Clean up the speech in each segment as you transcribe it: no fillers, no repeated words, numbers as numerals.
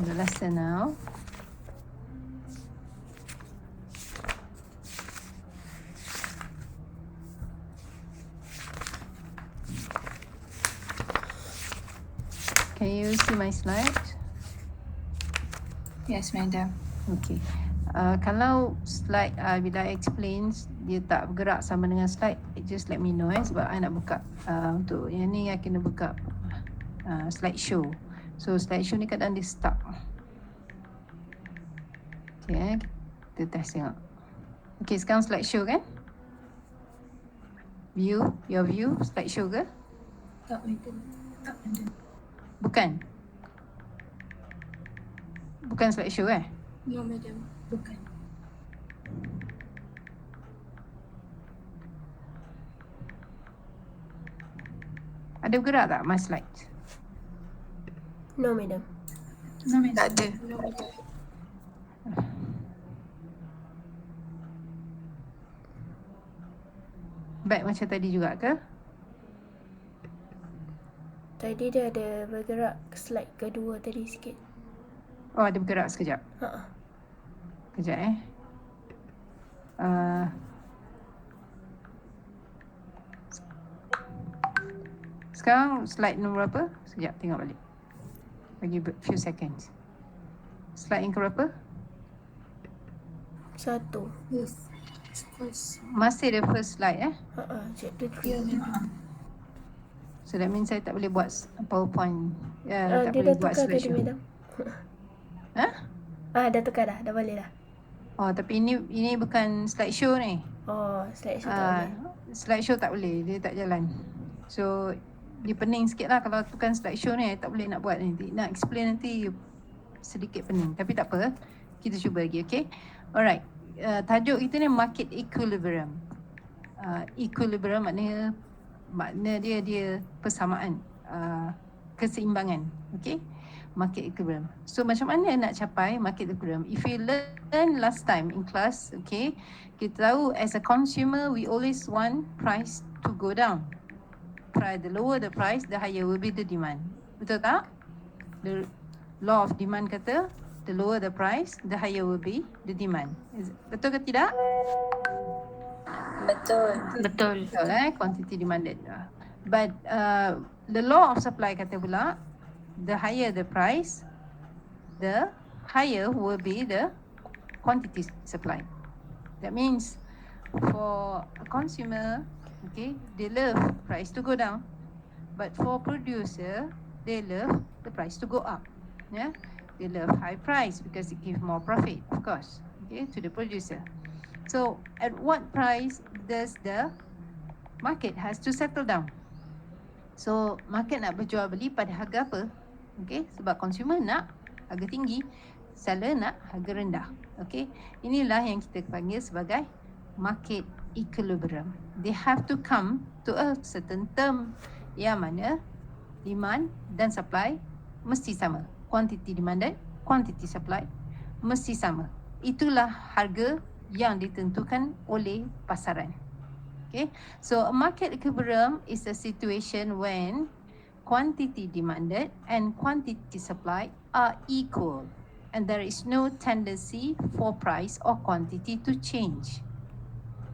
the lesson now. Can you see my slide? Yes, madam. Okay. Kalau slide bila I explain dia tak bergerak sama dengan slide, just let me know sebab I nak buka untuk yang ni I kena buka slideshow. So slideshow ni kadang dia stuck. Okay, kita test tengok. Okay, sekarang slideshow kan? Your view slideshow ke? Tak, madam. Tak, madam. Bukan slideshow No, madam. Bukan. Ada bergerak tak my slide? No, madam. No, madam. Tak ada. No, madam. Baik macam tadi juga ke? Tadi dia ada bergerak slide kedua tadi sikit. Oh, ada bergerak sekejap. Kejap sekarang slide nombor berapa? Sekejap tengok balik. Bagi few seconds. Slide yang ke berapa? 1. Yes. First. Masih the first slide Chapter 3. Ya, madam. So that means saya tak boleh buat PowerPoint. Tak Dia boleh dah buat tukar tadi, slideshow. madam. Dah tukar dah. Dah boleh dah. Oh, tapi ini bukan slideshow ni. Oh, slideshow tak boleh. Slideshow tak boleh, dia tak jalan. So dia pening sikit lah kalau bukan slideshow ni, tak boleh nak buat nanti. Nak explain nanti sedikit pening. Tapi tak apa, kita cuba lagi, okay? Alright, tajuk kita ni market equilibrium. Equilibrium makna dia persamaan, keseimbangan, okay? Market equilibrium. So macam mana nak capai market equilibrium? If you learn last time in class, okay, kita tahu as a consumer we always want price to go down. The lower the price, the higher will be the demand. Betul tak? The law of demand kata, the lower the price, the higher will be the demand. Betul ke tidak? Betul. Quantity demanded. But the law of supply kata pula, the higher the price, the higher will be the quantity supply. That means for a consumer, okay, they love price to go down, but for producer, they love the price to go up. Yeah, they love high price because it gives more profit, of course, okay, to the producer. So at what price does the market has to settle down? So market nak berjual beli pada harga apa? Okay, sebab consumer nak harga tinggi, seller nak harga rendah. Okay, inilah yang kita panggil sebagai market equilibrium. They have to come to a certain term yang mana demand dan supply mesti sama. Quantity demanded, quantity supply mesti sama. Itulah harga yang ditentukan oleh pasaran. Okay, so a market equilibrium is a situation when quantity demanded and quantity supply are equal and there is no tendency for price or quantity to change.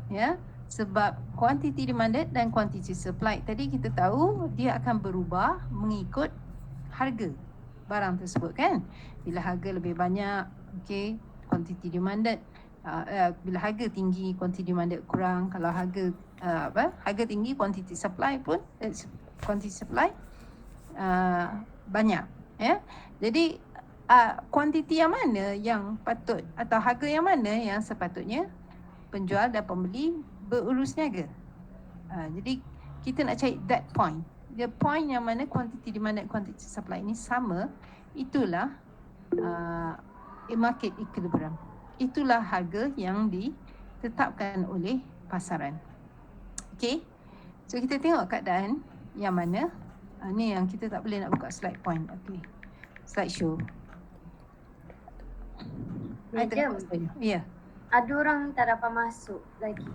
Ya, sebab quantity demanded dan quantity supply tadi kita tahu dia akan berubah mengikut harga barang tersebut kan. Bila harga lebih banyak, okay, quantity demanded, bila harga tinggi quantity demanded kurang. Kalau harga harga tinggi quantity supply pun banyak ya. Jadi quantity yang mana yang patut atau harga yang mana yang sepatutnya penjual dan pembeli berurus niaga. Jadi kita nak cari that point. The point yang mana quantity demand dan quantity supply ini sama, itulah market equilibrium. Itulah harga yang ditetapkan oleh pasaran. Okay, so kita tengok keadaan yang mana ni yang kita tak boleh nak buka slide point. Okay, slide show. Madam, ya. ada orang tak dapat masuk lagi.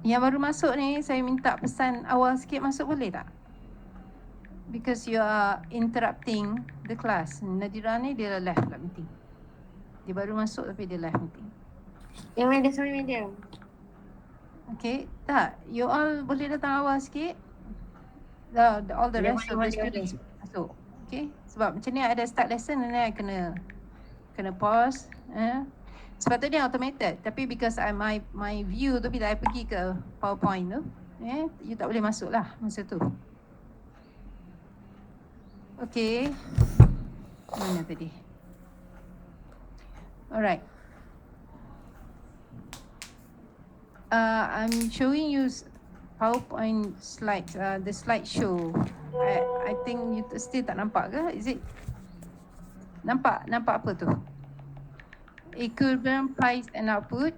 Yang baru masuk ni, saya minta pesan awal sikit masuk boleh tak? Because you are interrupting the class. Nadira ni dia live pula meeting. Dia baru masuk tapi dia live meeting. Yang medium sama medium. Okay, tak. You all boleh datang awal sikit. All the Boleh, rest of boleh, the boleh. students masuk. Okay, sebab macam ni ada start lesson and then I kena pause. Sepatutnya automated, tapi because my view tu bila I pergi ke PowerPoint tu, you tak boleh masuk lah masa tu. Okay, mana tadi? Alright. I'm showing you PowerPoint slides, the slideshow. I think you still tak nampak ke? Is it? Nampak apa tu? Equivalent price and output.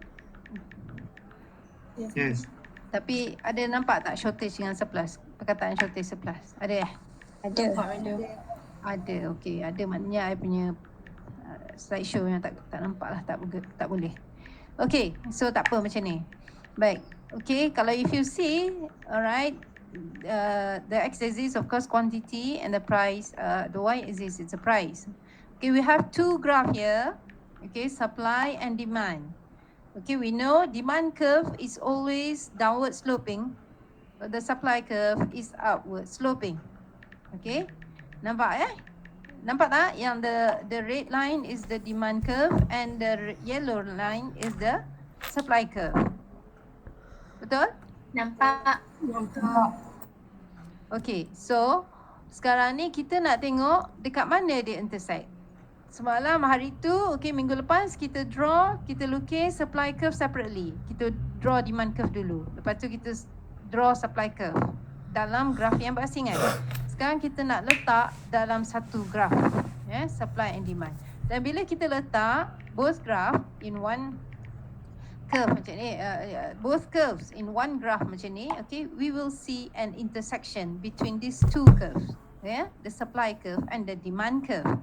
Yes. Tapi ada nampak tak shortage dengan surplus? Perkataan shortage surplus. Ada Ada. Ada, okey. Ada maknanya I punya slideshow yang tak nampak lah, tak boleh. Okay, so tak apa macam ni. Baik, okay, kalau if you see, alright, the x-axis of course quantity and the price, the y-axis is the price. Okay, we have two graph here, okay, supply and demand. Okay, we know demand curve is always downward sloping, but the supply curve is upward sloping. Okay, nampak Nampak tak yang the red line is the demand curve and the yellow line is the supply curve. Betul? Nampak. Okay, so sekarang ni kita nak tengok dekat mana dia intersect. Semalam hari tu, okay, minggu lepas kita lukis supply curve separately. Kita draw demand curve dulu. Lepas tu kita draw supply curve dalam graf yang berasing kan. Sekarang kita nak letak dalam satu graf, supply and demand. Dan bila kita letak both graph in one curve macam ni, both curves in one graph macam ni, okay, we will see an intersection between these two curves, the supply curve and the demand curve.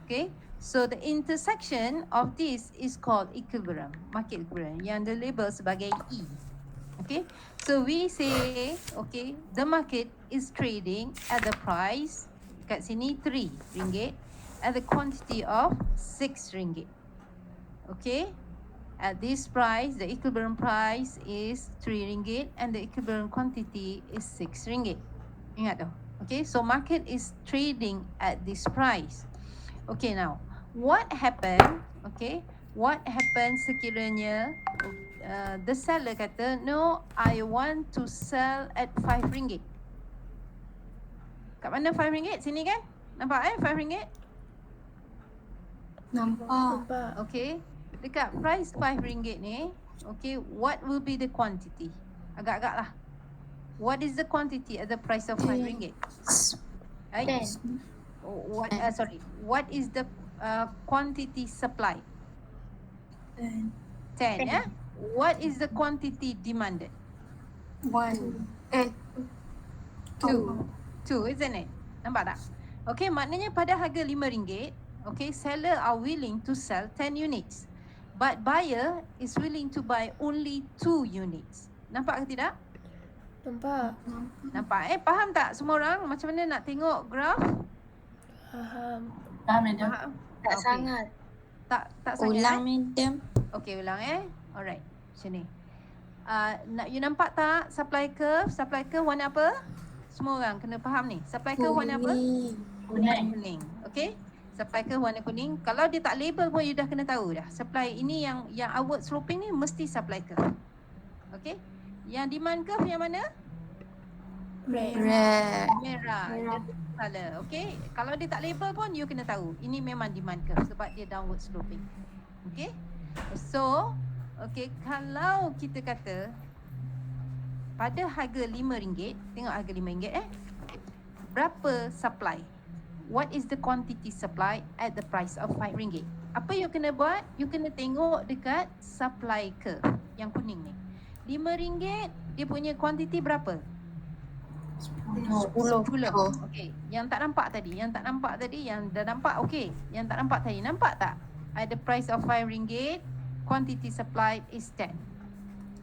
Okay, so the intersection of this is called equilibrium, market equilibrium, yang dilabel sebagai E. Okay, so we say, okay, the market is trading at the price kat sini RM3 at the quantity of RM6. Okay, at this price, the equilibrium price is RM3 and the equilibrium quantity is RM6. Ingat tu. Okay, so market is trading at this price. Okay, now what happened? Okay, what happened sekiranya the seller kata, no, I want to sell at RM5. Kat mana RM5? Sini kan? Nampak RM5? Nampak. Okay, dekat price RM5 ni, okay, what will be the quantity? Agak-agak lah. What is the quantity at the price of RM5? Right? What is the quantity supply? 10, yeah? What is the quantity demanded? 2, isn't it? Nampak tak? Okay, maknanya pada harga RM5, okay, seller are willing to sell 10 units. But buyer is willing to buy only 2 units. Nampak ke tidak? Nampak. Nampak faham tak semua orang macam mana nak tengok graf? Faham. Faham? Tak Okay. sangat. Tak sangat. Ulang medium. Okay, ulang Alright, macam ni. You nampak tak supply curve? Supply curve warna apa? Semua orang kena faham ni. Supply curve warna apa? Kuning. Okay? Supply curve warna kuning. Kalau dia tak label pun you dah kena tahu dah. Supply ini yang upward sloping ni mesti supply curve. Okay? Yang demand curve yang mana? Red. Merah. Color. Okay? Kalau dia tak label pun you kena tahu. Ini memang demand curve sebab dia downward sloping. Okay? So, okay, kalau kita kata pada harga RM5, tengok harga RM5 berapa supply? What is the quantity supply at the price of RM5? Apa you kena buat? You kena tengok dekat supply curve yang kuning ni. RM5 dia punya quantity berapa? 10. Okey, yang tak nampak tadi, yang dah nampak okey. Yang tak nampak tadi, nampak tak? At the price of RM5, quantity supplied is 10.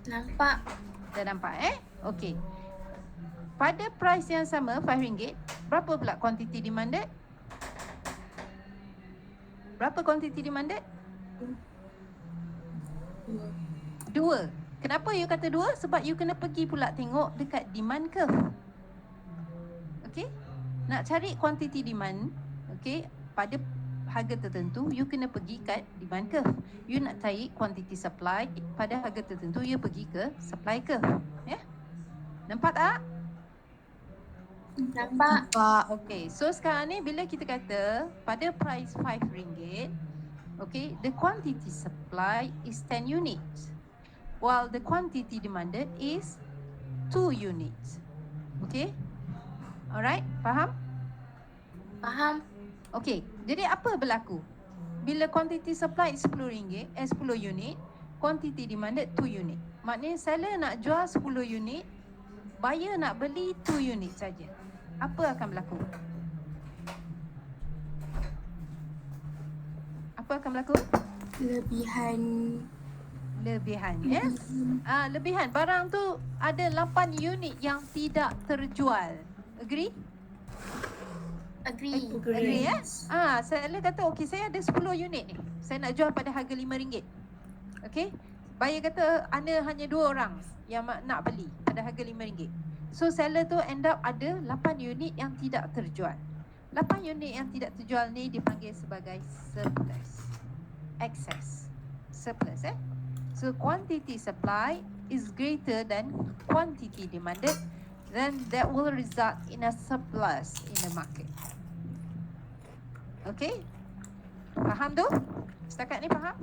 Nampak. Dah nampak Okey. Pada price yang sama RM5, berapa pula quantity demanded? Berapa quantity demanded? 2. Kenapa you kata 2? Sebab you kena pergi pula tengok dekat demand curve. Okey? Nak cari quantity demand, okey, pada harga tertentu, you kena pergi kat demand curve. You nak cari quantity supply pada harga tertentu, you pergi ke supply curve. Ya? Nampak tak? Nampak. Okey, so sekarang ni bila kita kata pada price RM5, okay, the quantity supply is 10 units, while the quantity demanded is 2 units. Okay, alright, faham? Faham. Okay, jadi apa berlaku? Bila quantity supply RM10, 10 unit, quantity demanded 2 unit. Maknanya seller nak jual 10 unit, buyer nak beli 2 unit saja. Apa akan berlaku? Apa akan berlaku? Lebihan, yes? Lebihan. Barang tu ada 8 unit yang tidak terjual. Agree? Agree, yes? Seller kata, okey, saya ada 10 unit ni. Saya nak jual pada harga RM5. Okey? Buyer kata, anda hanya 2 orang yang nak beli pada harga RM5. So, seller tu end up ada 8 unit yang tidak terjual. 8 unit yang tidak terjual ni dipanggil sebagai surplus. Excess. Surplus, So, quantity supply is greater than quantity demanded, then that will result in a surplus in the market. Okay? Faham tu? Setakat ni faham?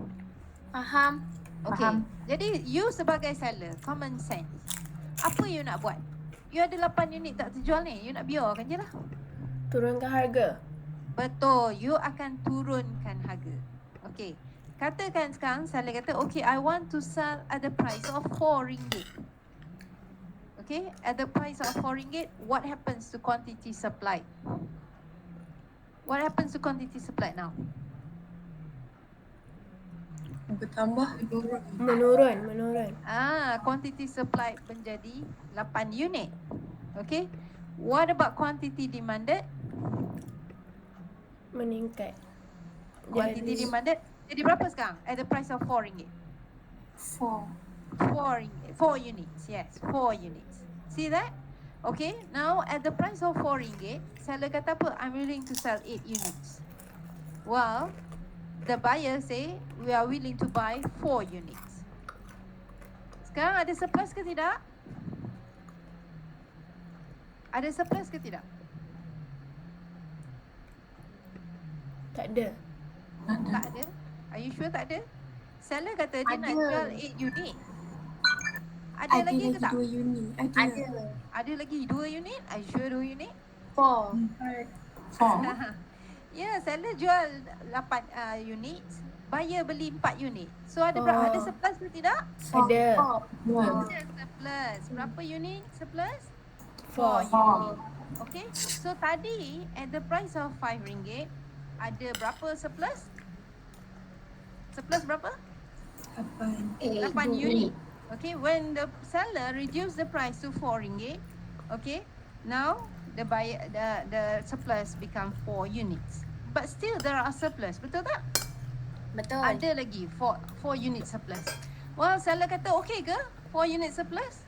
Faham. Okay. Jadi, you sebagai seller, common sense, apa you nak buat? You ada 8 unit tak terjual ni, you nak biarkan je lah. Turunkan harga. Betul, you akan turunkan harga. Okay. Katakan sekarang seller kata, okay, I want to sell at the price of RM4. Okay, at the price of RM4, what happens to quantity supply? What happens to quantity supply now? Menurun. Quantity supply menjadi 8 unit. Okay. What about quantity demanded? Meningkat. Quantity demanded jadi berapa sekarang? At the price of RM4. 4 units. Yes, 4 units. See that? Okay, now at the price of RM4, seller kata apa? I'm willing to sell 8 units. Well, the buyer say we are willing to buy 4 units. Sekarang ada surplus ke tidak? Ada surplus ke tidak? Tak ada. Tak ada. Are you sure tak ada? Seller kata dia nak jual 8 unit. Ada lagi ke tak? 2 unit. Ada lagi 2 unit? Are you sure 2 unit? 4. Ya, seller jual 8 unit, buyer beli 4 unit. So ada berapa? Ada surplus ke tidak? Ada. Ada surplus. Berapa unit surplus? 4 unit. Okay. So tadi at the price of RM5 ada berapa surplus? Surplus berapa? 8 unit. Okay, when the seller reduce the price to RM4, okay, now the buyer the surplus become 4 units. But still there are surplus, betul tak? Betul. Ada lagi 4 unit surplus. Well, seller kata okay ke 4 unit surplus?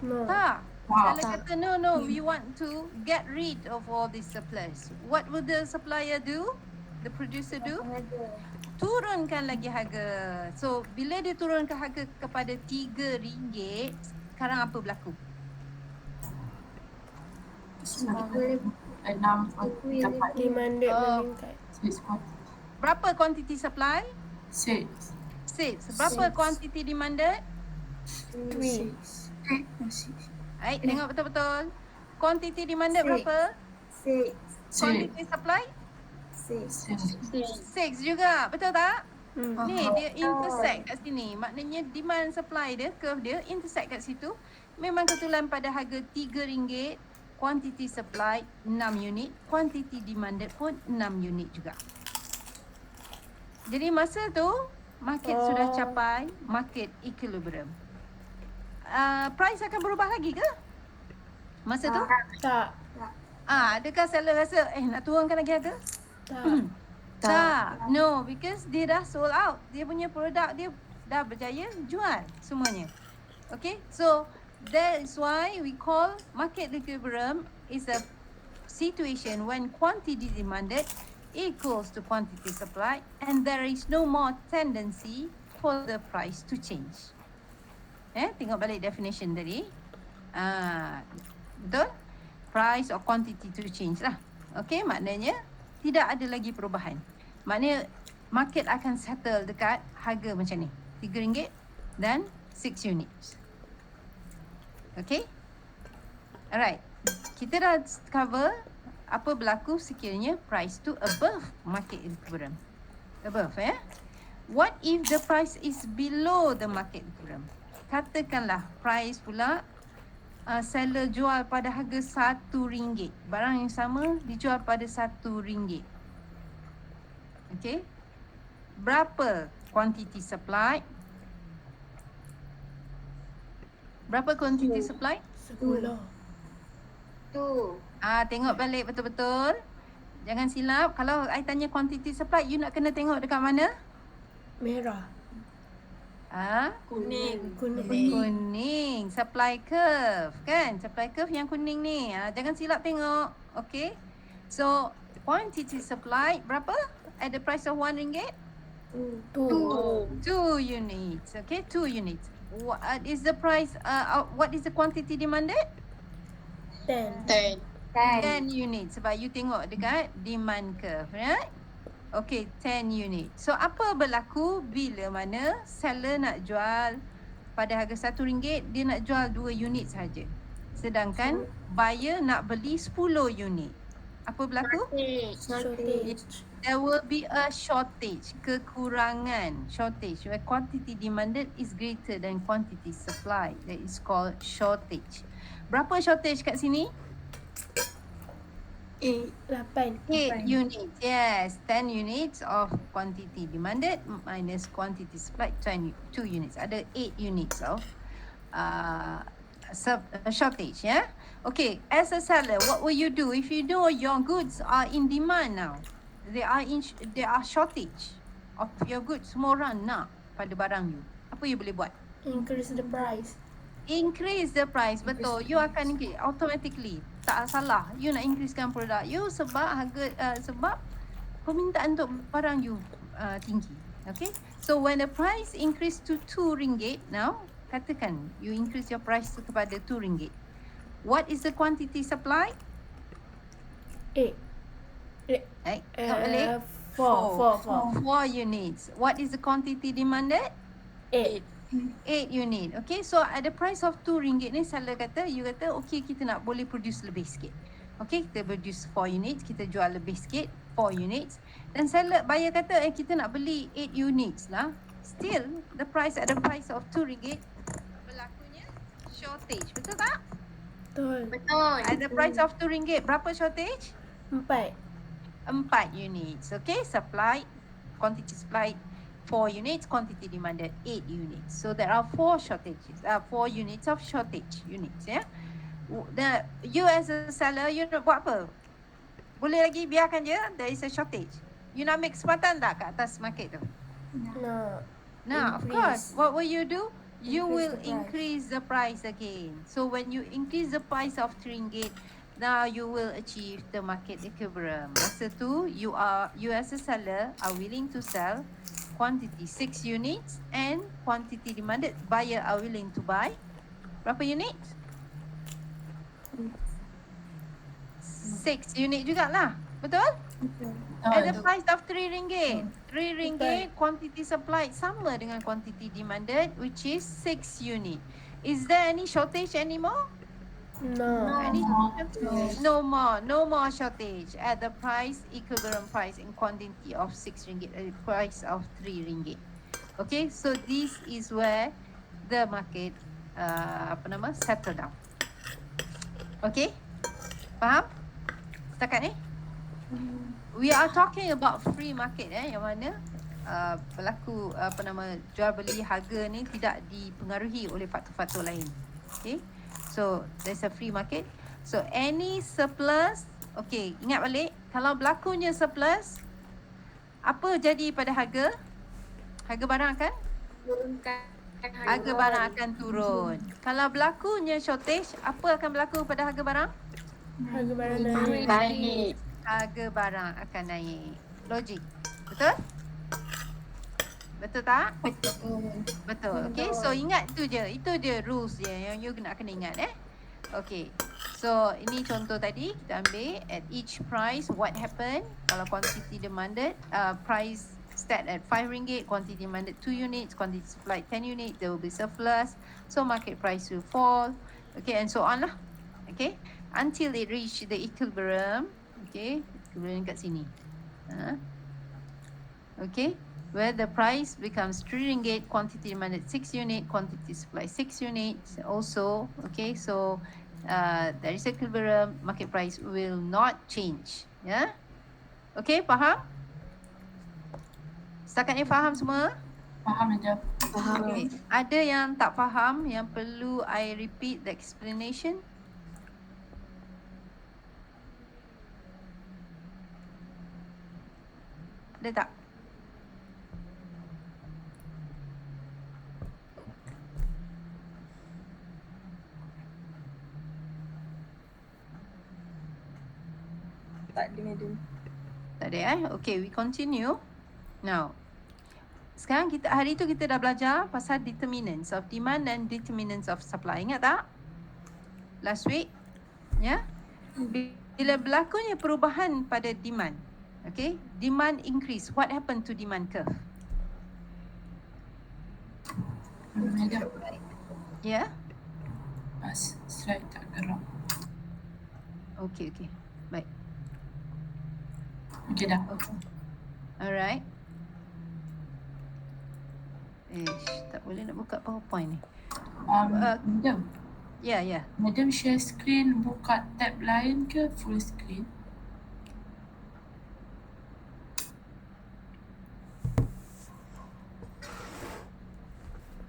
No. Tak. Seller kata no, we want to get rid of all this surplus. What would the supplier do? The producer do? Turunkan lagi harga. So, bila dia turunkan harga kepada RM3, sekarang apa berlaku? Demanded meningkat. Berapa quantity supply? 6. 6. Berapa quantity demanded? 3. Baik, tengok betul-betul. Quantity demanded berapa? 6. Quantity supply? 6 juga, betul tak? Ni dia intersect kat sini. Maknanya demand supply dia, curve dia intersect kat situ. Memang kebetulan pada harga RM3, quantity supply 6 unit, quantity demanded pun 6 unit juga. Jadi masa tu market sudah capai market equilibrium. Price akan berubah lagi ke masa tu? Tak. Adakah seller rasa nak turunkan lagi harga? Tak. No, because dia dah sold out. Dia punya produk dia dah berjaya jual semuanya. Okay, so that is why we call market equilibrium is a situation when quantity demanded equals to quantity supplied and there is no more tendency for the price to change. Tengok balik definition tadi. Betul? Price or quantity to change lah. Okay, maknanya tidak ada lagi perubahan. Maknanya market akan settle dekat harga macam ni. RM3 dan 6 units. Okay? Alright. Kita dah cover apa berlaku sekiranya price tu above market equilibrium. Above, What if the price is below the market equilibrium? Katakanlah price pula seller jual pada harga RM1. Barang yang sama dijual pada RM1. Okay. Berapa quantity supply? Berapa quantity supply? 10. Tu. Tengok balik betul-betul. Jangan silap. Kalau I tanya quantity supply, you nak kena tengok dekat mana? Merah. Kuning. Kuning. Supply curve. Kan? Supply curve yang kuning ni. Jangan silap tengok. Okay. So, quantity supply berapa? At the price of RM1? 2 units. Okay, 2 units. What is the price? What is the quantity demanded? 10. 10 units. Sebab you tengok dekat demand curve, right? Okay, 10 units. So, apa berlaku bila mana seller nak jual pada harga RM1, dia nak jual 2 unit saja. Sedangkan buyer nak beli 10 unit. Apa berlaku? Shortage. There will be a shortage, kekurangan, shortage where quantity demanded is greater than quantity supplied. That is called shortage. Berapa shortage kat sini? 8 units. Yes, 10 units of quantity demanded minus quantity supplied 2 units. Ada 8 units of shortage, Okay, as a seller, what will you do if you know your goods are in demand now? There are shortage of your goods. Semua orang nak pada barang you. Apa you boleh buat? Increase the price. Increase the price. Betul. You akan increase automatically. Tak salah. You nak increasekan produk you sebab harga sebab permintaan untuk barang you tinggi. Okay. So when the price increase to RM2 now, katakan you increase your price kepada RM2. What is the quantity supply? 8. Tengok balik. 4 units. What is the quantity demanded? 8. 8 unit. Okay, so at the price of RM2 ni seller kata, you kata okay kita nak boleh produce lebih sikit. Okay, kita produce 4 units, kita jual lebih sikit 4 units. Dan seller, buyer kata kita nak beli 8 units lah. Still, the price at the price of RM2 berlakunya shortage. Betul tak? Betul. At the price of RM2, berapa shortage? 4. 4 units. Okay, supply, quantity supplied 4 units, quantity demanded 8 units. So there are 4 shortages, 4 units of shortage units, you as a seller, you nak buat apa? Boleh lagi biarkan je, there is a shortage. You nak ambil kesempatan tak kat atas market tu? Nah, of course. What will you do? You will increase the price again. So when you increase the price of RM3, now you will achieve the market equilibrium. Masa tu, you as a seller are willing to sell quantity 6 units and quantity demanded, buyer are willing to buy berapa unit? 6 unit jugalah. Betul? At the price of RM3. RM3 quantity supplied sama dengan quantity demanded, which is 6 unit. Is there any shortage anymore? No more shortage at the price, equilibrium price in quantity of RM6 at the price of RM3. Okay, so this is where the market settle down. Okay, faham? Setakat ni? We are talking about free market, yang mana berlaku jual beli harga ni tidak dipengaruhi oleh faktor-faktor lain. Okay, so there's a free market. So any surplus, okay, ingat balik, kalau berlakunya surplus, apa jadi pada harga? Harga barang akan? Turunkan Harga barang akan turun. Kalau berlakunya shortage, apa akan berlaku pada harga barang? Harga barang naik. Naik. Harga barang akan naik. Logik. Betul? Betul tak? Betul. Okay, so ingat tu je. Itu je rules dia yang you nak kena ingat Okay. So ini contoh tadi kita ambil at each price what happened kalau quantity demanded price start at RM5, quantity demanded 2 units, quantity supplied 10 units, there will be surplus, so market price will fall, okay, and so on lah, okay, until it reach the equilibrium, okay, equilibrium kat sini, okay, where the price becomes RM3, quantity demanded 6 units, quantity supplied 6 units also, okay, so there is equilibrium, market price will not change, yeah, okay, faham? Setakat ni faham semua? Faham aja. Okay. Ada yang tak faham yang perlu I repeat the explanation? Ada tak? Tak ada, madam. Tak ada Okay, we continue. Now, sekarang hari tu kita dah belajar pasal determinants of demand and determinants of supply. Ingat tak? Last week. Ya? Bila berlakunya perubahan pada demand. Okay? Demand increase. What happened to demand curve? Madam, Ya? slide tak gerak. Okay. Baik. Okey dah. Okay. Alright. Tak boleh nak buka PowerPoint ni. Madam. Ya. Madam share screen buka tab lain ke full screen?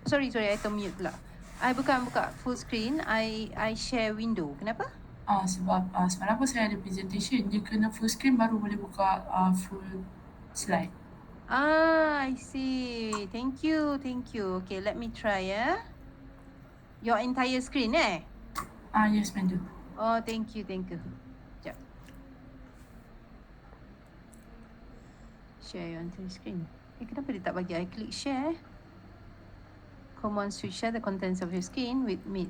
Sorry, I termute pula. I bukan buka full screen, I share window. Kenapa? Sebab semalam pun saya ada presentation, dia kena full screen baru boleh buka full slide. I see. Thank you. Okay, let me try your entire screen Yes, madam. Oh, thank you. Sekejap. Share your entire screen. Kenapa dia tak bagi I klik share? Command switch share the contents of your screen with Meet.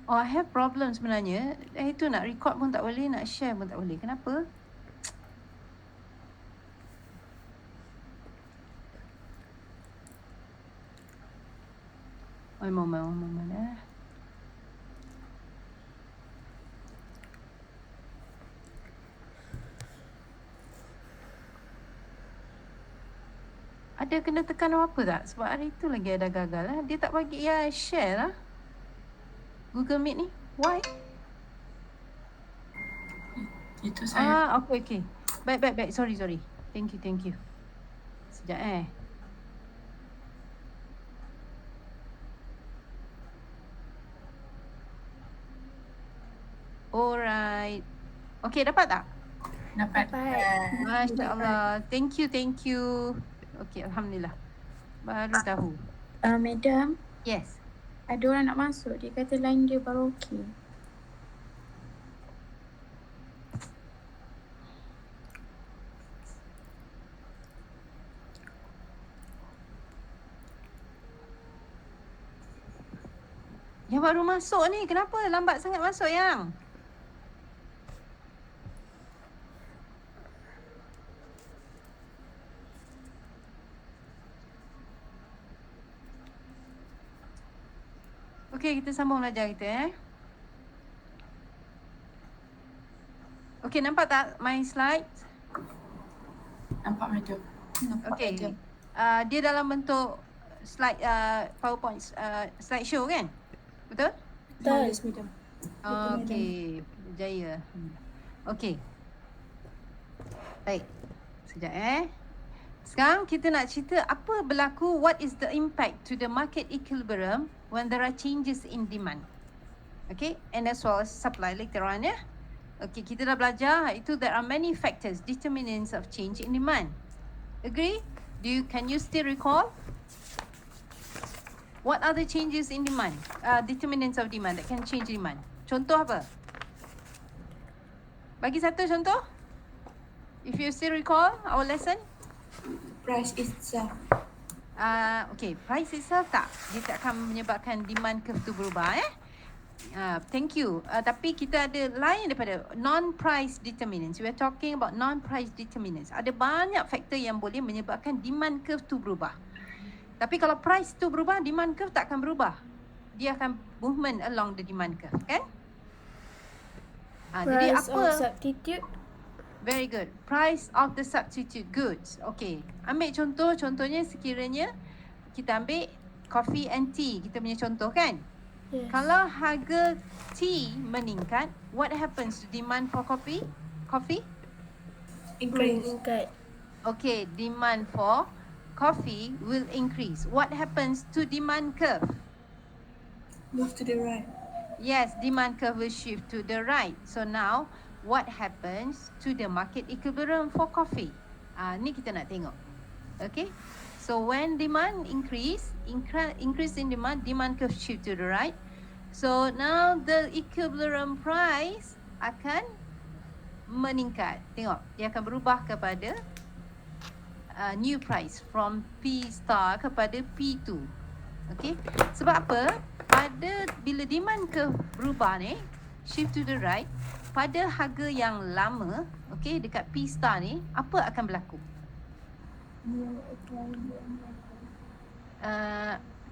I have problem sebenarnya. Itu nak record pun tak boleh, nak share pun tak boleh. Kenapa? One moment. Ada kena tekan apa tak? Sebab hari tu lagi ada gagal Dia tak bagi share lah. Google Meet ni. Why? Itu saya. Okay. Baik. Sorry. Thank you. Sekejap Alright. Okay, dapat tak? Dapat. Masya Allah. Thank you. Okay, Alhamdulillah. Baru tahu. Madam, Yes. ada orang nak masuk. Dia kata line dia baru okey. Yang baru masuk ni, kenapa lambat sangat masuk yang? Okay, kita sambung belajar kita Okay, nampak tak my slide? Nampak, madam. Okay. Dia dalam bentuk slide PowerPoint slideshow kan? Betul? Betul. Yes, madam. Okay. Berjaya. Okay. Baik. Sekejap Sekarang kita nak cerita apa berlaku, what is the impact to the market equilibrium when there are changes in demand. Okay, and as well as supply later on ya. Okay, kita dah belajar itu there are many factors, determinants of change in demand. Agree? Can you still recall? What are the changes in demand? Determinants of demand that can change demand. Contoh apa? Bagi satu contoh. If you still recall our lesson. Price itself. Okay, price itself tak. Dia tak akan menyebabkan demand curve tu berubah thank you. Tapi kita ada lain daripada non-price determinants. We are talking about non-price determinants. Ada banyak faktor yang boleh menyebabkan demand curve tu berubah. Tapi kalau price tu berubah, demand curve tak akan berubah. Dia akan movement along the demand curve, kan? Jadi Price apa? of substitute. Very good. Price of the substitute goods. Okay. Ambil contoh. Contohnya sekiranya kita ambil coffee and tea. Kita punya contoh kan? Yes. Kalau harga tea meningkat, what happens to demand for coffee? Coffee? Meningkat. Okay. Demand for coffee will increase. What happens to demand curve? Move to the right. Yes, demand curve will shift to the right. So now, what happens to the market equilibrium for coffee? Ni kita nak tengok. Okay. So when demand increase in demand, demand curve shift to the right. So now the equilibrium price akan meningkat. Tengok, dia akan berubah kepada new price from P star kepada P2. Okay. Sebab apa? Bila demand curve berubah ni, shift to the right, pada harga yang lama, okay, dekat P star ni, apa akan berlaku?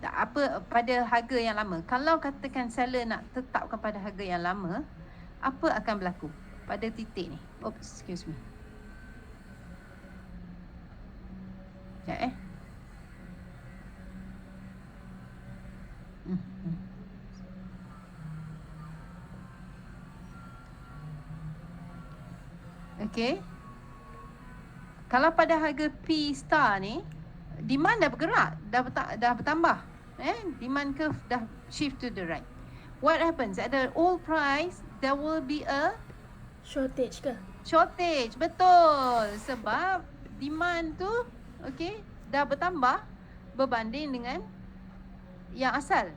Apa pada harga yang lama? Kalau katakan seller nak tetapkan pada harga yang lama, apa akan berlaku pada titik ni? Oops, excuse me. Sekejap Okay. Kalau pada harga P star ni, demand dah bergerak, dah bertambah. Demand curve dah shift to the right. What happens? At the old price, there will be a Shortage ke? shortage. Betul. Sebab demand tu, okay, dah bertambah berbanding dengan yang asal.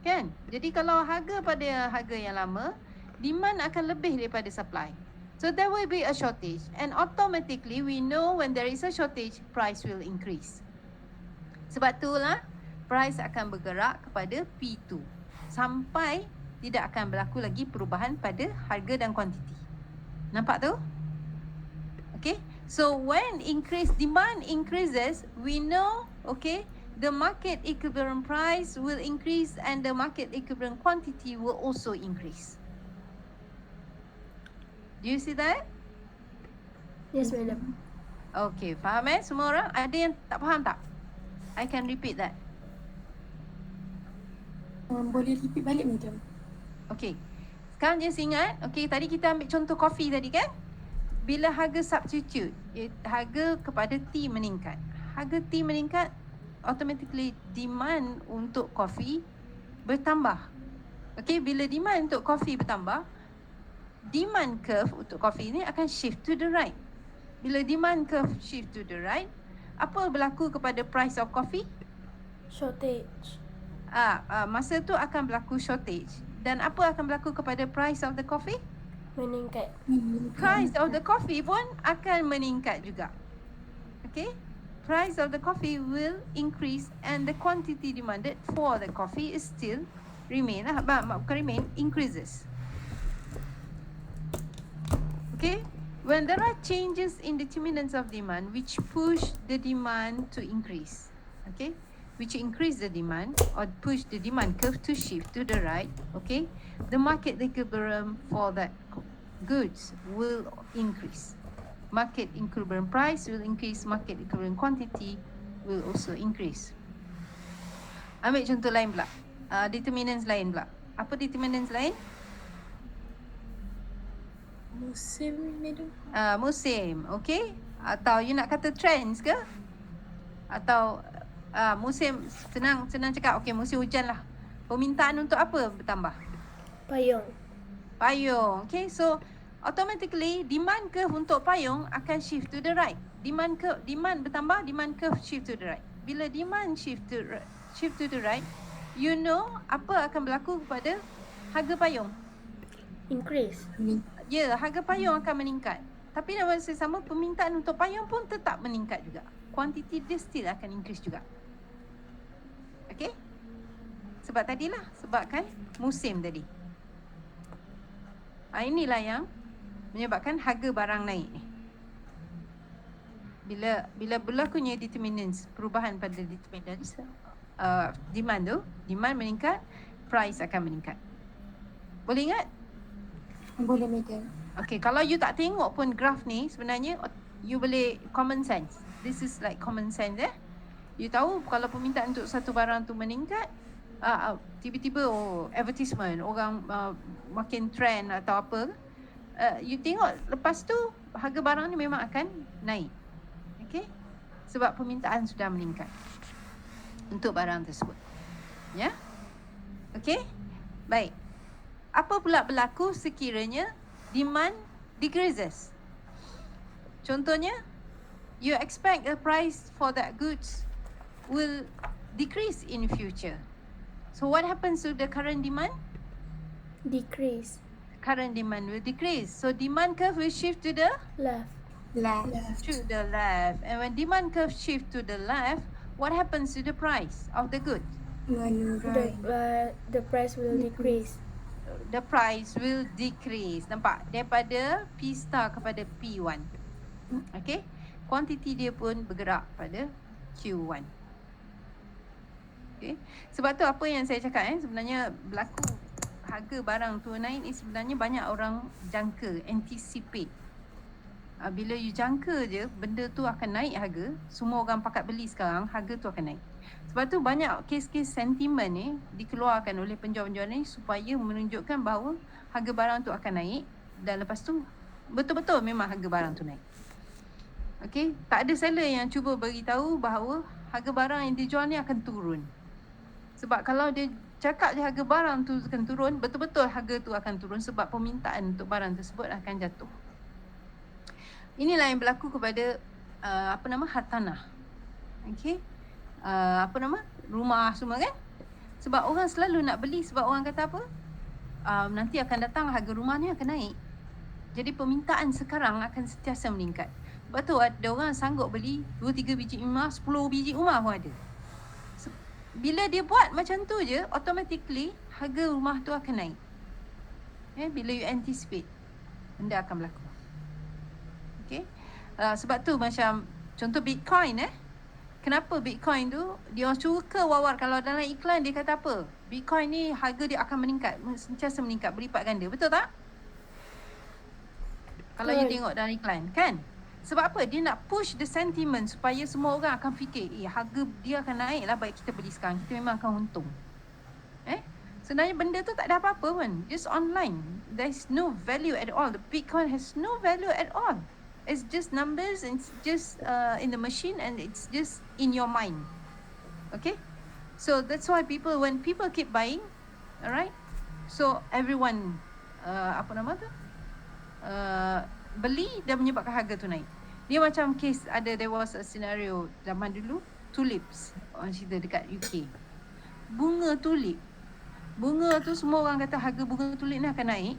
Kan? Jadi kalau harga pada harga yang lama, demand akan lebih daripada supply. So there will be a shortage, and automatically we know when there is a shortage, price will increase. Sebab itulah price akan bergerak kepada P2 sampai tidak akan berlaku lagi perubahan pada harga dan kuantiti. Nampak tu? Okay. So when demand increases, we know, okay, the market equilibrium price will increase and the market equilibrium quantity will also increase. Do you see that? Yes, madam. Okay, faham semua orang? Ada yang tak faham tak? I can repeat that. Boleh repeat balik madam? Okay. Sekarang just ingat, okay, tadi kita ambil contoh kopi tadi kan? Bila harga substitute, harga kepada tea meningkat. Harga tea meningkat, automatically demand untuk kopi bertambah. Okay, bila demand untuk kopi bertambah, demand curve untuk kopi ni akan shift to the right. Bila demand curve shift to the right, apa berlaku kepada price of coffee? Shortage. Masa tu akan berlaku shortage. Dan apa akan berlaku kepada price of the coffee? Meningkat. Price of the coffee pun akan meningkat juga. Okay? Price of the coffee will increase and the quantity demanded for the coffee is still increases. Okay? When there are changes in determinants of demand which push the demand to increase, okay, which increase the demand or push the demand curve to shift to the right, okay, the market equilibrium for that goods will increase. Market equilibrium price will increase, market equilibrium quantity will also increase. Ambil contoh lain pula. Determinants lain pula. Apa determinants lain? Musim madam? Musim, okay. Atau you nak kata trends ke? Atau musim, senang cakap, okey musim hujan lah. Permintaan untuk apa bertambah? Payung. Payung. Okay, so automatically demand curve untuk payung akan shift to the right. Demand bertambah, demand curve shift to the right. Bila demand shift to the right, you know apa akan berlaku kepada harga payung? Increase. Ya, harga payung akan meningkat. Tapi dalam masa sama, permintaan untuk payung pun tetap meningkat juga. Kuantiti dia still akan increase juga. Okay? Sebab tadilah, sebabkan musim tadi. Inilah yang menyebabkan harga barang naik ni. Bila berlakunya determinants, perubahan pada determinants, demand meningkat, price akan meningkat. Boleh ingat? Boleh, madam. Okay, kalau you tak tengok pun graf ni, sebenarnya you boleh common sense. This is like common sense You tahu kalau permintaan untuk satu barang tu meningkat, tiba-tiba advertisement, orang makin trend atau apa, you tengok lepas tu harga barang ni memang akan naik. Okay? Sebab permintaan sudah meningkat untuk barang tersebut. Ya? Okay? Baik. Apa pula berlaku sekiranya demand decreases? Contohnya, you expect the price for that goods will decrease in future. So what happens to the current demand? Decrease. Current demand will decrease. So demand curve will shift to the Left. Left. left. And when demand curve shift to the left, what happens to the price of the good? Menurun. The price will decrease. The price will decrease. Nampak? Daripada P star kepada P1. Okay? Kuantiti dia pun bergerak pada Q1. Okay? Sebab tu apa yang saya cakap sebenarnya berlaku harga barang tu naik ni, sebenarnya banyak orang jangka, anticipate. Bila you jangka je benda tu akan naik harga, semua orang pakat beli sekarang, harga tu akan naik. Sebab tu banyak kes-kes sentimen ni dikeluarkan oleh penjual-penjual ni supaya menunjukkan bahawa harga barang tu akan naik, dan lepas tu betul-betul memang harga barang tu naik. Okay? Tak ada seller yang cuba beritahu bahawa harga barang yang dijual ni akan turun. Sebab kalau dia cakap je harga barang tu akan turun, betul-betul harga tu akan turun sebab permintaan untuk barang tersebut akan jatuh. Inilah yang berlaku kepada hartanah. Okey. Rumah semua kan? Sebab orang selalu nak beli sebab orang kata apa? Nanti akan datang harga rumah ni akan naik. Jadi permintaan sekarang akan sentiasa meningkat. Sebab tu ada orang sanggup beli 2-3 biji rumah, 10 biji rumah pun ada. Bila dia buat macam tu je, automatically harga rumah tu akan naik. Bila you anticipate, benda akan berlaku. Okay? Sebab tu macam contoh Bitcoin kenapa Bitcoin tu dia suka wawar, kalau dalam iklan dia kata apa? Bitcoin ni harga dia akan meningkat, sentiasa meningkat berlipat ganda. Betul tak? Kalau you tengok dalam iklan, kan? Sebab apa? Dia nak push the sentiment supaya semua orang akan fikir, harga dia akan naik lah, baik kita beli sekarang, kita memang akan untung. Sebenarnya benda tu tak ada apa-apa pun, just online. There is no value at all. The Bitcoin has no value at all. It's just numbers, and it's just in the machine, and it's just in your mind. Okay? So that's why when people keep buying, alright? So everyone beli dan menyebabkan harga tu naik. Dia macam case there was a scenario zaman dulu, tulips, orang cerita dekat UK. Bunga tu semua orang kata harga bunga tulip ni akan naik.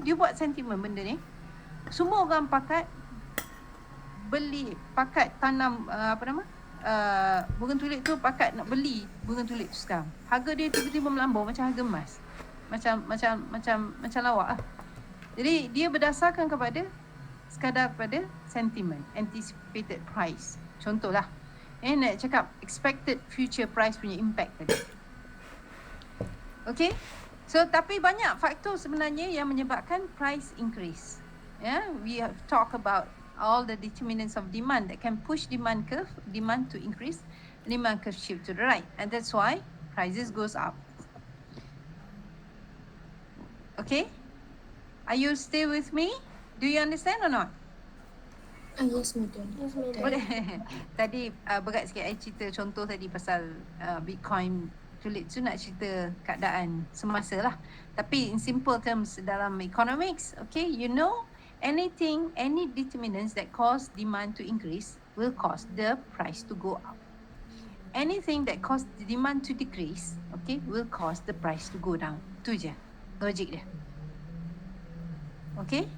Dia buat sentimen benda ni. Semua orang pakat tanam bunga tulip tu, pakat nak beli bunga tulip tu sekarang. Harga dia tiba-tiba melambung macam harga emas. Macam lawak lah. Jadi dia berdasarkan sekadar pada sentiment, anticipated price. Contohlah, nak cakap expected future price punya impact tadi. Okay? So tapi banyak faktor sebenarnya yang menyebabkan price increase. We have talked about all the determinants of demand that can push demand to increase, demand curve shift to the right, and that's why prices goes up. Okay? Are you still with me? Do you understand or not? Yes, madam. Yes, madam. Boleh. Tadi berat sikit I cerita contoh tadi pasal Bitcoin. Sulit tu nak cerita keadaan semasa lah. Tapi in simple terms dalam economics, okay, you know, any determinants that cause demand to increase will cause the price to go up. Anything that cause the demand to decrease, okay, will cause the price to go down. Tu je logic dia. Okay?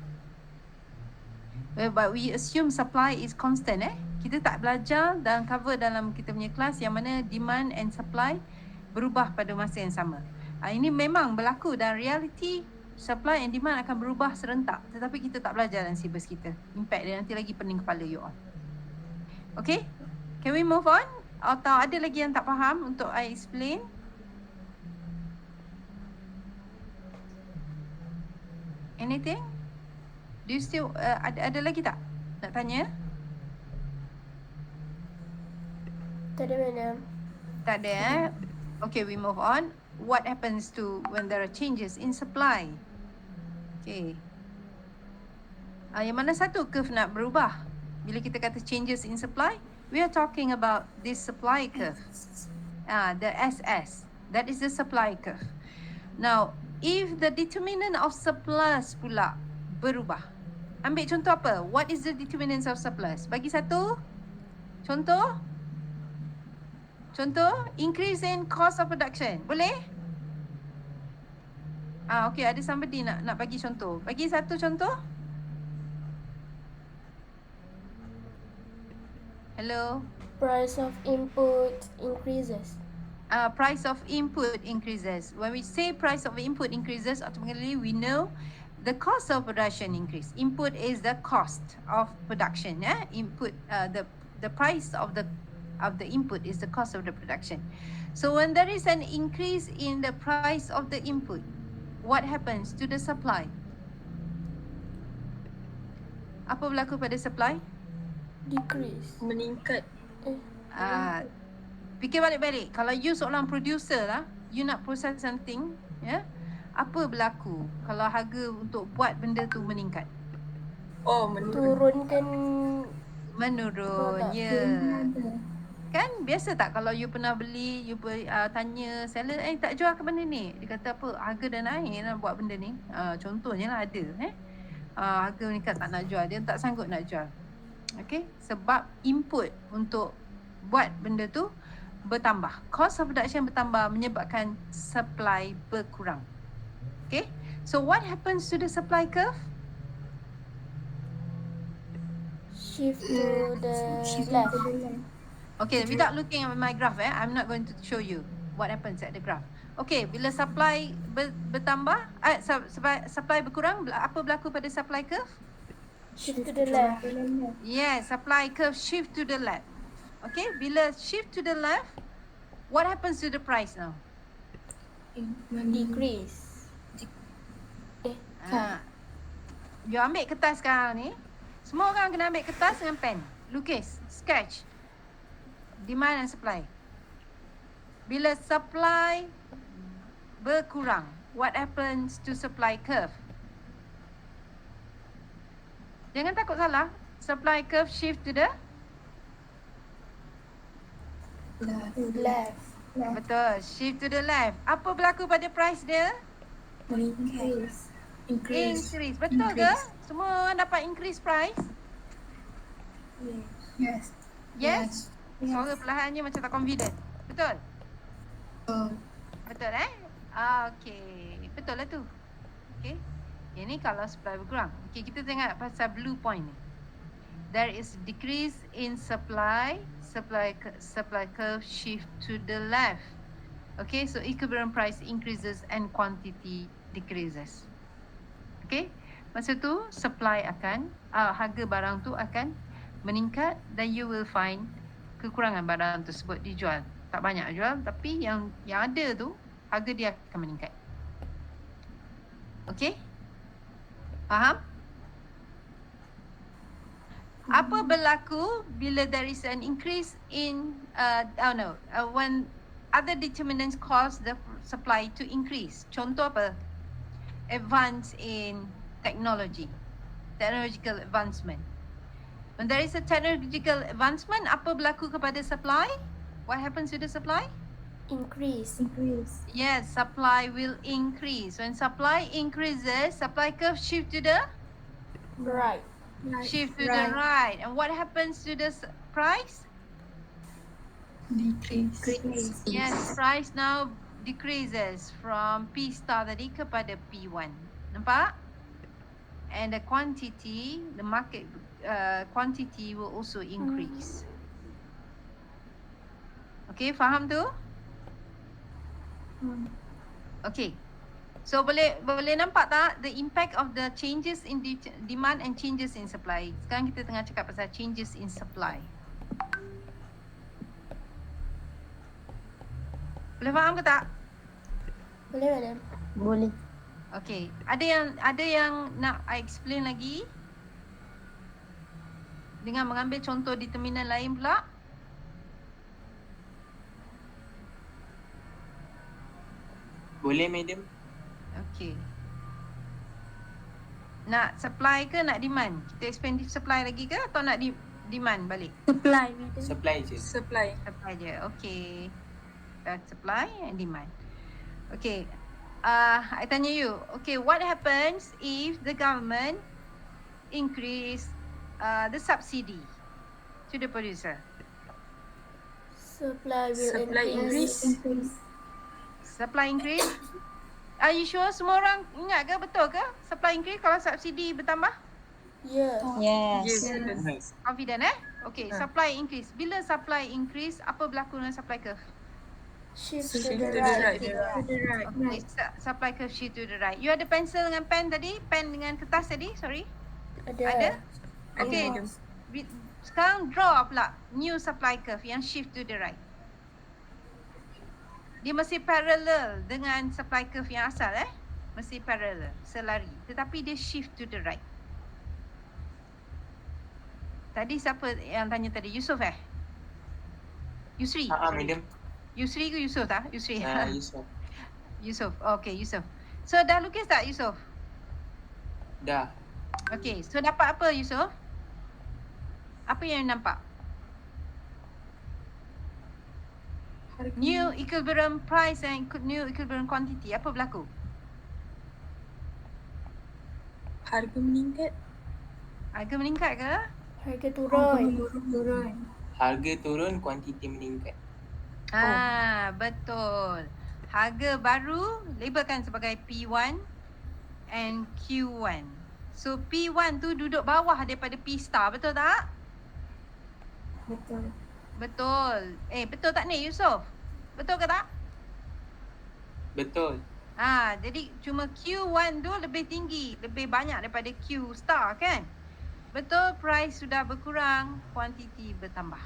But we assume supply is constant. Kita tak belajar dan cover dalam kita punya kelas yang mana demand and supply berubah pada masa yang sama. Ini memang berlaku dan reality supply and demand akan berubah serentak. Tetapi kita tak belajar dalam syllabus kita. Impact dia nanti lagi pening kepala you all. Okay? Can we move on? Atau ada lagi yang tak faham untuk I explain? Anything? Do you still ada lagi tak nak tanya? Tak ada, madam. Tak ada. Okay, we move on. What happens to when there are changes in supply? Okay. Yang mana satu curve nak berubah? Bila kita kata changes in supply, we are talking about this supply curve. The SS. That is the supply curve. Now, if the determinant of surplus pula berubah. Ambil contoh apa? What is the determinants of surplus? Bagi satu. Contoh? Increase in cost of production. Boleh? Okay, ada somebody nak bagi contoh. Bagi satu contoh. Hello? Price of input increases. Price of input increases. When we say price of input increases, automatically we know the cost of production increase. Input is the cost of production. Input, the price of the input is the cost of the production. So when there is an increase in the price of the input, what happens to the supply? Apa berlaku pada supply? Decrease. Meningkat. Fikir balik-balik. Kalau you seorang producer lah, you nak process something, apa berlaku kalau harga untuk buat benda tu meningkat? Turunkan. Menurun, ya. Kan biasa tak kalau you pernah beli, you tanya seller, tak jual ke benda ni? Dia kata apa, harga dah naik nak buat benda ni. Contohnya lah ada. Harga meningkat tak nak jual, dia tak sanggup nak jual. Okay, sebab input untuk buat benda tu bertambah. Cost of production bertambah menyebabkan supply berkurang. Okay, so what happens to the supply curve? Shift to the left. Okay, without looking at my graph, I'm not going to show you what happens at the graph. Okay, bila supply bertambah, supply berkurang, apa berlaku pada supply curve? Shift to the left. Yes, supply curve shift to the left. Okay, bila shift to the left, what happens to the price now? Decrease. You ambil kertas sekarang ni. Semua orang kena ambil kertas dengan pen. Lukis, sketch. Demand and supply. Bila supply berkurang, what happens to supply curve? Jangan takut salah. Supply curve shift to the Left. betul, shift to the left. Apa berlaku pada price dia? Increase. Betul ke? Semua orang dapat increase price? Yes. Yes? Suara perlahannya macam tak confident. Betul? Betul okay. Betul lah tu. Okay. Ini kalau supply berkurang. Okay, kita tengok pasal blue point ni. There is decrease in supply curve shift to the left. Okay, so equilibrium price increases and quantity decreases. Okay, masa tu supply akan, harga barang tu akan meningkat dan you will find kekurangan barang tersebut dijual. Tak banyak jual, tapi yang ada tu, harga dia akan meningkat. Okay, faham? Apa berlaku bila there is an increase in when other determinants cause the supply to increase? Contoh apa? Advance in technological advancement. When there is a technological advancement, apa berlaku kepada supply? What happens to the supply? Increase. Yes, supply will increase. When supply increases, supply curve shift to the Right. the right. And what happens to the price? Decrease. Yes, price now decreases from P star tadi kepada P1. Nampak? And the quantity, the market quantity will also increase. Okay, faham tu? Okay. So boleh nampak tak the impact of the changes in demand and changes in supply. Sekarang kita tengah cakap pasal changes in supply. Boleh faham ke tak? Boleh, madam? Boleh. Okay. Ada yang nak I explain lagi? Dengan mengambil contoh determinan lain pula. Boleh, madam. Okay. Nak supply ke nak demand? Kita explain supply lagi ke atau nak demand balik? Supply, madam. Supply je. Supply je. Okay. Supply and demand. Okay. I tanya you. Okay, what happens if the government increase the subsidy to the producer? Supply will increase. Supply increase? Are you sure semua orang ingat ke, betul ke? Supply increase kalau subsidi bertambah? Yes. Yes. Confident Okay, supply increase. Bila supply increase, apa berlaku dengan supply curve? Shift to the right. Okay, supply curve shift to the right. You ada pencil dengan pen tadi? Pen dengan kertas tadi? Sorry. Ada? Okay. Sekarang draw pula new supply curve yang shift to the right. Dia mesti parallel dengan supply curve yang asal mesti parallel, selari. Tetapi dia shift to the right. Tadi siapa yang tanya tadi? Yusof Yusri? Madam. Yusri ke Yusof tak? Yusri. Yusof. Yusof. Okay, Yusof. So dah lukis tak Yusof? Dah. Okay, so dapat apa Yusof? Apa yang nampak? New equilibrium price and new equilibrium quantity. Apa berlaku? Harga meningkat. Harga meningkat ke? Harga turun. Harga turun, kuantiti meningkat. Betul. Harga baru labelkan sebagai P1 and Q1. So P1 tu duduk bawah daripada P star, betul tak? Betul. Betul. Betul tak ni Yusof? Betul ke tak? Betul. Jadi cuma Q1 tu lebih tinggi, lebih banyak daripada Q star kan? Betul, price sudah berkurang, quantity bertambah.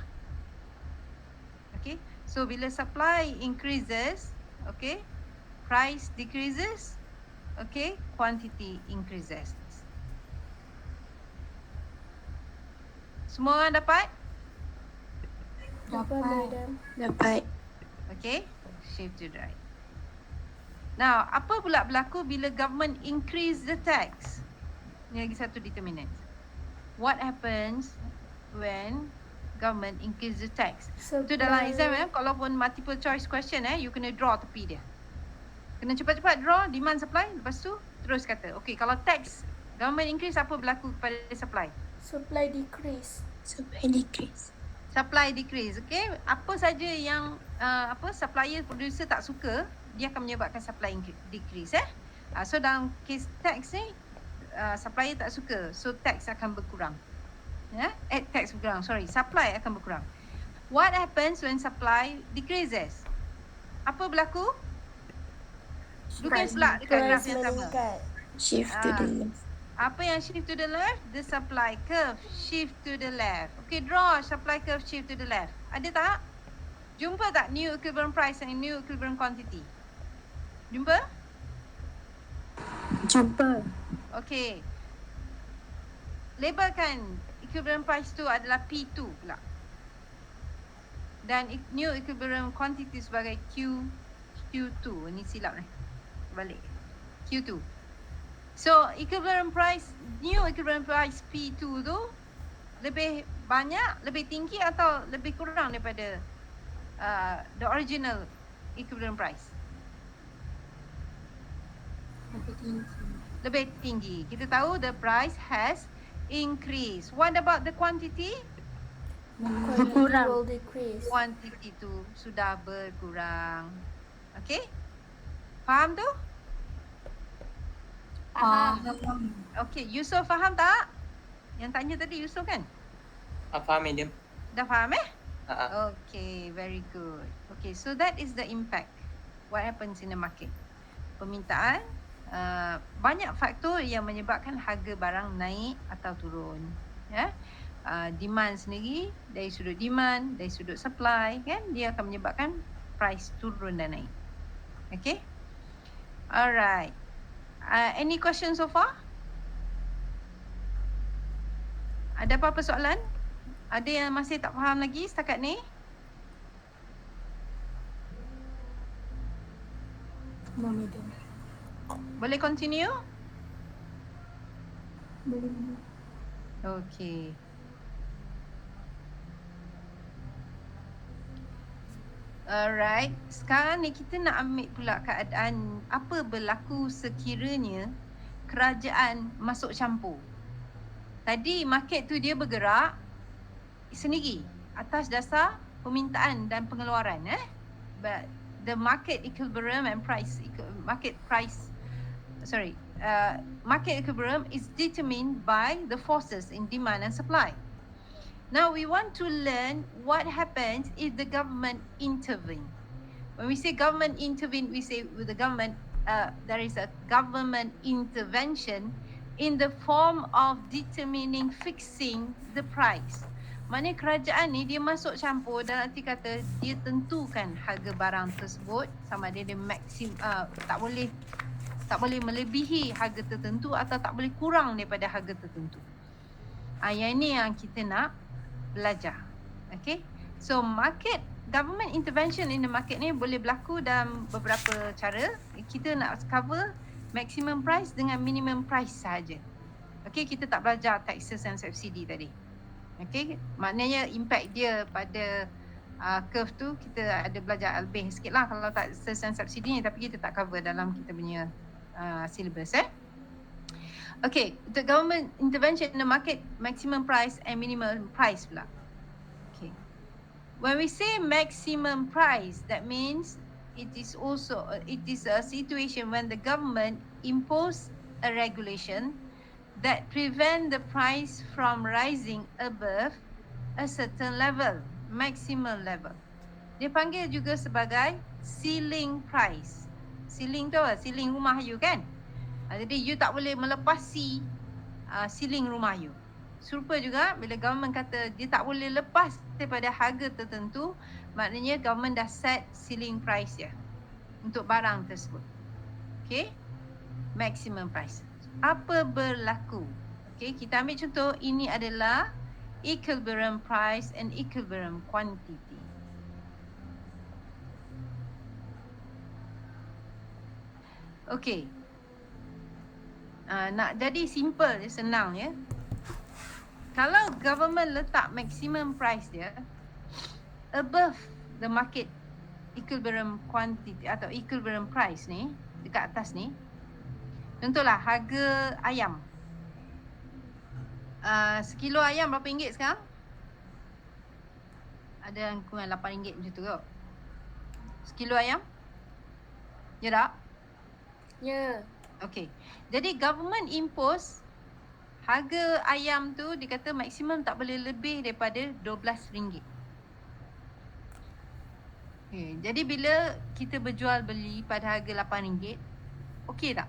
Okay, so bila supply increases, okay, price decreases, okay, quantity increases. Semua orang dapat? Dapat. Okay, shift to the right. Now, apa pula berlaku bila government increase the tax? Ini lagi satu determinant. What happens when government increase the tax? Itu dalam exam kalaupun multiple choice question you kena draw tepi dia. Kena cepat-cepat draw demand supply, lepas tu terus kata. Okay, kalau tax government increase, apa berlaku kepada supply? Supply decrease. Supply decrease, okay? Apa saja yang supplier producer tak suka, dia akan menyebabkan supply decrease So dalam case tax ni supplier tak suka, so tax akan berkurang. Supply akan berkurang. What happens when supply decreases? Apa berlaku? Lukis pula dekat graf yang sama. Shift to the left. Apa yang shift to the left? The supply curve shift to the left. Okay, draw supply curve shift to the left. Ada tak? Jumpa tak new equilibrium price and new equilibrium quantity? Jumpa? Okay. Labelkan equilibrium price tu adalah P2 pula. Dan new equilibrium quantity sebagai Q2. Ini silap ni. Balik. Q2. So equilibrium price, new equilibrium price P2 tu lebih banyak, lebih tinggi atau lebih kurang daripada the original equivalent price? Lebih tinggi. Kita tahu the price has increased. What about the quantity? Quantity will decrease. Quantity tu sudah berkurang. Okay? Faham tu? Okay, Yusof faham tak? Yang tanya tadi Yusof kan? Faham, madam. Dah faham Ha. Okay, very good. Okay, so that is the impact. What happens in the market? Permintaan, banyak faktor yang menyebabkan harga barang naik atau turun. Ya, demand sendiri, dari sudut demand, dari sudut supply, kan, dia akan menyebabkan price turun dan naik. Okay, alright. Any questions so far? Ada apa-apa soalan? Ada yang masih tak faham lagi setakat ni? No, madam. Boleh continue? Boleh. Okay. Alright. Sekarang ni kita nak ambil pula keadaan apa berlaku sekiranya kerajaan masuk campur. Tadi market tu dia bergerak sendiri atas dasar permintaan dan pengeluaran. But the market equilibrium and market equilibrium is determined by the forces in demand and supply. Now we want to learn what happens if the government intervene. When we say government intervene, we say with the government, there is a government intervention in the form of fixing the price. Maknanya kerajaan ni dia masuk campur dalam arti kata dia tentukan harga barang tersebut sama ada dia tak boleh melebihi harga tertentu atau tak boleh kurang daripada harga tertentu. Yang ini yang kita nak belajar. Okay. So government intervention in the market ni boleh berlaku dalam beberapa cara. Kita nak cover maximum price dengan minimum price sahaja. Okay, kita tak belajar taxes and subsidi tadi. Okay, maknanya impact dia pada curve tu kita ada belajar lebih sikit lah kalau taxes and subsidi ni, tapi kita tak cover dalam kita punya syllabus. Okay, the government intervention in the market, maximum price and minimum price pula. Okay, when we say maximum price, that means it is a situation when the government impose a regulation that prevent the price from rising above a certain level, maximum level. Dia panggil juga sebagai ceiling price. Ceiling tu apa? Ceiling rumah you kan? Jadi you tak boleh melepasi ceiling rumah you. Serupa juga bila government kata dia tak boleh lepas daripada harga tertentu, maknanya government dah set ceiling price dia untuk barang tersebut. Okay? Maximum price. Apa berlaku? Okay, kita ambil contoh, ini adalah equilibrium price and equilibrium quantity. Okay. Nak jadi simple, senang ya. Kalau government letak maximum price dia above the market equilibrium quantity atau equilibrium price ni, dekat atas ni, contohlah harga ayam. Sekilo ayam berapa ringgit sekarang? Ada yang kurang 8 ringgit macam tu kot. Sekilo ayam? Ya tak? Ya. Okay. Jadi government impose harga ayam tu dikata maksimum tak boleh lebih daripada RM12. Okay. Jadi bila kita berjual beli pada harga RM8, okey tak?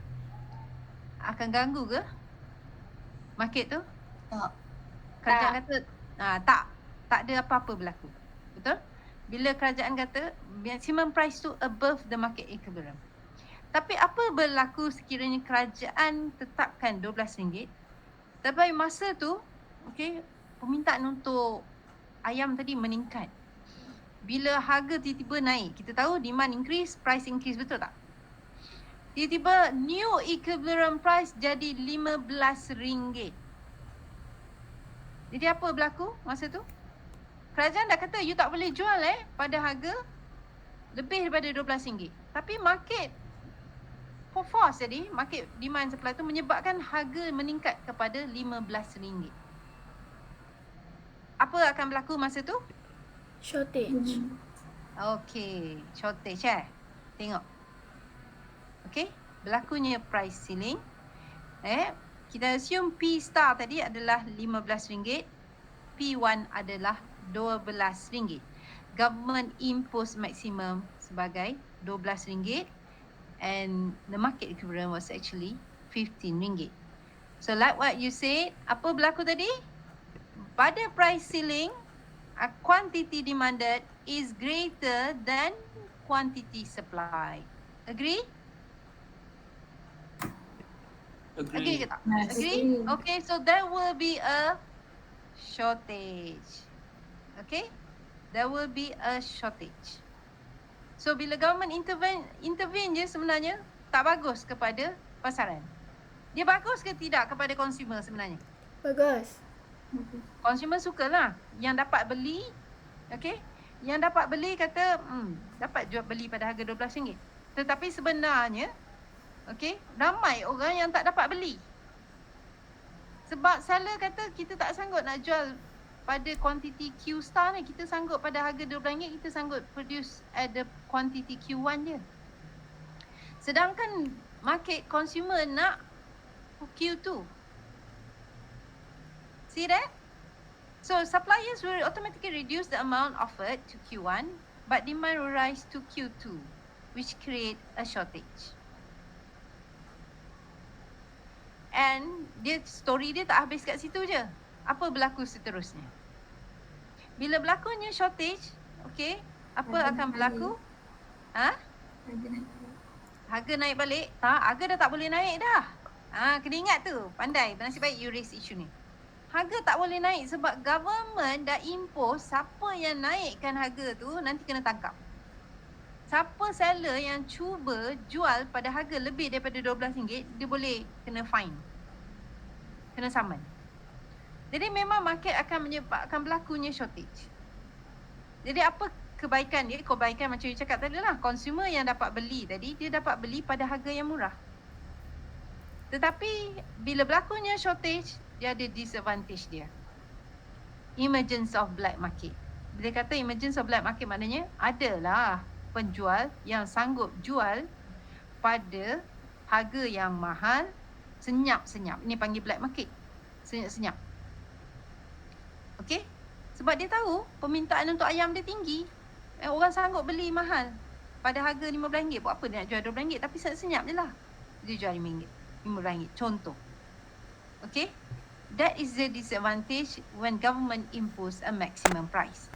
Akan ganggu ke market tu? Tak. Kerajaan kata tak ada apa-apa berlaku. Betul? Bila kerajaan kata maximum price tu above the market equilibrium. Tapi apa berlaku sekiranya kerajaan tetapkan RM12? Tapi masa tu, okey, permintaan untuk ayam tadi meningkat. Bila harga tiba-tiba naik, kita tahu demand increase, price increase, betul tak? Tiba-tiba new equilibrium price jadi RM15. Jadi apa berlaku masa tu? Kerajaan dah kata you tak boleh jual pada harga lebih daripada RM12. Tapi market for force jadi, market demand supply tu menyebabkan harga meningkat kepada RM15. Apa akan berlaku masa tu? Shortage. Okey, shortage Tengok. Okey, berlakunya price ceiling. Kita assume P star tadi adalah RM15. P1 adalah RM12. Government impose maximum sebagai RM12 and the market equivalent was actually RM15. So like what you said, apa berlaku tadi? Pada price ceiling, quantity demanded is greater than quantity supply. Agree? Agree ke tak? Yes. Agree? Okay, so there will be a shortage. Okay? There will be a shortage. So bila government intervene je sebenarnya tak bagus kepada pasaran. Dia bagus ke tidak kepada consumer sebenarnya? Bagus. Consumer sukalah yang dapat beli, okay? Yang dapat beli kata dapat jual beli pada harga RM12. Tetapi sebenarnya, okay, ramai orang yang tak dapat beli. Sebab seller kata kita tak sanggup nak jual pada quantity Q star ni, kita sanggup pada harga RM12, kita sanggup produce at the quantity Q1 je. Sedangkan market consumer nak Q2. See that? So suppliers will automatically reduce the amount offered to Q1, but demand will rise to Q2, which create a shortage. And story dia tak habis kat situ je. Apa berlaku seterusnya? Bila berlakunya shortage, okay, apa akan berlaku? Harga naik balik? Tak, harga dah tak boleh naik dah. Kena ingat tu. Pandai. Nasib baik you raise isu ni. Harga tak boleh naik sebab government dah impose siapa yang naikkan harga tu nanti kena tangkap. Siapa seller yang cuba jual pada harga lebih daripada RM12, dia boleh kena fine. Kena saman. Jadi memang market akan menyebabkan berlakunya shortage. Jadi apa kebaikan dia? Kebaikan macam you cakap tadi lah. Consumer yang dapat beli tadi, dia dapat beli pada harga yang murah. Tetapi bila berlakunya shortage, dia ada disadvantage dia. Emergence of black market. Bila kata emergence of black market maknanya adalah penjual yang sanggup jual pada harga yang mahal, senyap-senyap. Ini panggil black market. Senyap-senyap. Okey? Sebab dia tahu permintaan untuk ayam dia tinggi. Orang sanggup beli mahal pada harga RM15. Buat apa dia nak jual RM12? Tapi senyap-senyap je lah. Dia jual RM5. Contoh. Okay? That is the disadvantage when government impose a maximum price.